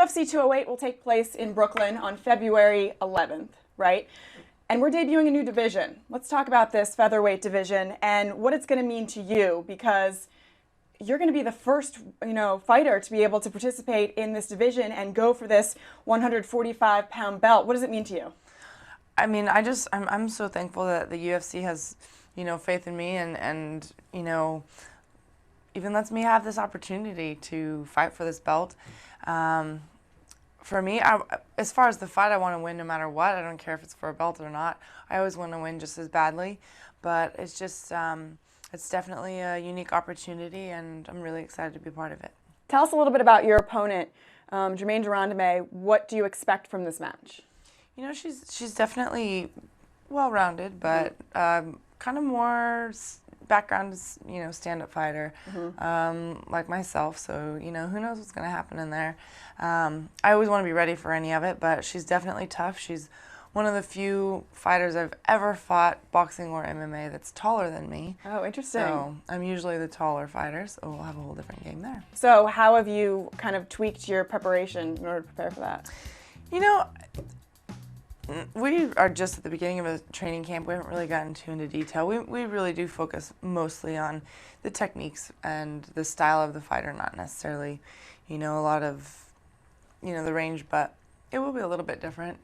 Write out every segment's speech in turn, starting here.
UFC 208 will take place in Brooklyn on February 11th, right? And we're debuting a new division. Let's talk about this featherweight division and what it's going to mean to you, because you're going to be the first, fighter to be able to participate in this division and go for this 145-pound belt. What does it mean to you? I mean, I'm so thankful that the UFC has, faith in me and even lets me have this opportunity to fight for this belt. For me, as far as the fight, I want to win no matter what. I don't care if it's for a belt or not. I always want to win just as badly, but it's just, it's definitely a unique opportunity, and I'm really excited to be part of it. Tell us a little bit about your opponent, Germaine de Randamie. What do you expect from this match? She's definitely well-rounded, but kind of more background, stand-up fighter, like myself. So, who knows what's going to happen in there. I always want to be ready for any of it, but she's definitely tough. She's one of the few fighters I've ever fought, boxing or MMA, that's taller than me. Oh, interesting. So I'm usually the taller fighter, so we'll have a whole different game there. So how have you kind of tweaked your preparation in order to prepare for that? We are just at the beginning of a training camp. We haven't really gotten too into detail. We really do focus mostly on the techniques and the style of the fighter, not necessarily, a lot of, the range, but it will be a little bit different.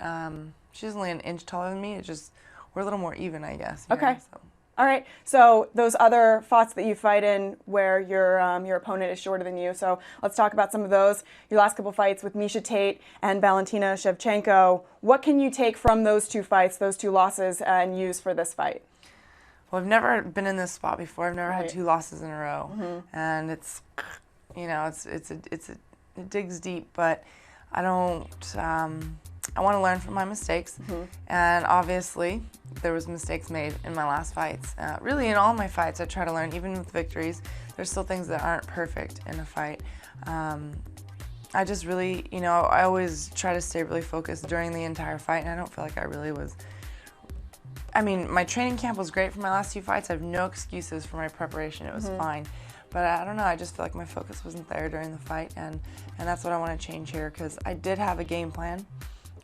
She's only an inch taller than me. It's just, we're a little more even, I guess. Okay. So. All right. So those other fights that you fight in where your opponent is shorter than you. So let's talk about some of those. Your last couple fights with Miesha Tate and Valentina Shevchenko. What can you take from those two fights, those two losses, and use for this fight? Well, I've never been in this spot before. I've never had 2 losses in a row, and it's, it digs deep. But I don't. I want to learn from my mistakes, and obviously there was mistakes made in my last fights. Really, in all my fights, I try to learn. Even with victories, there's still things that aren't perfect in a fight. I just really, I always try to stay really focused during the entire fight, and I don't feel like I really was. I mean, my training camp was great for my last 2 fights. I have no excuses for my preparation. It was fine. But I don't know, I just feel like my focus wasn't there during the fight, and that's what I want to change here, because I did have a game plan.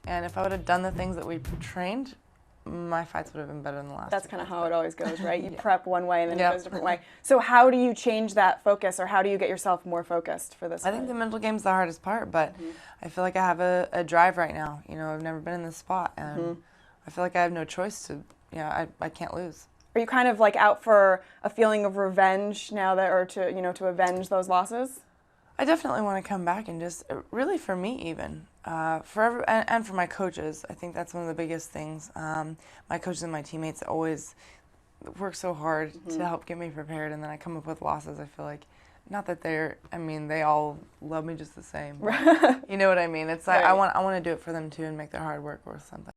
And if I would have done the things that we trained, my fights would have been better than the last. That's kind of how it always goes, right? You prep one way and then it goes a different way. Yep. So how do you change that focus, or how do you get yourself more focused for this I think the mental game's the hardest part, but I feel like I have a drive right now. I've never been in this spot, and I feel like I have no choice to, I can't lose. Are you kind of like out for a feeling of revenge now that, or to avenge those losses? I definitely want to come back and just, really for me even, and for my coaches, I think that's one of the biggest things. My coaches and my teammates always work so hard to help get me prepared, and then I come up with losses. I feel like, not that they all love me just the same. You know what I mean? It's like, I want to do it for them too and make their hard work worth something.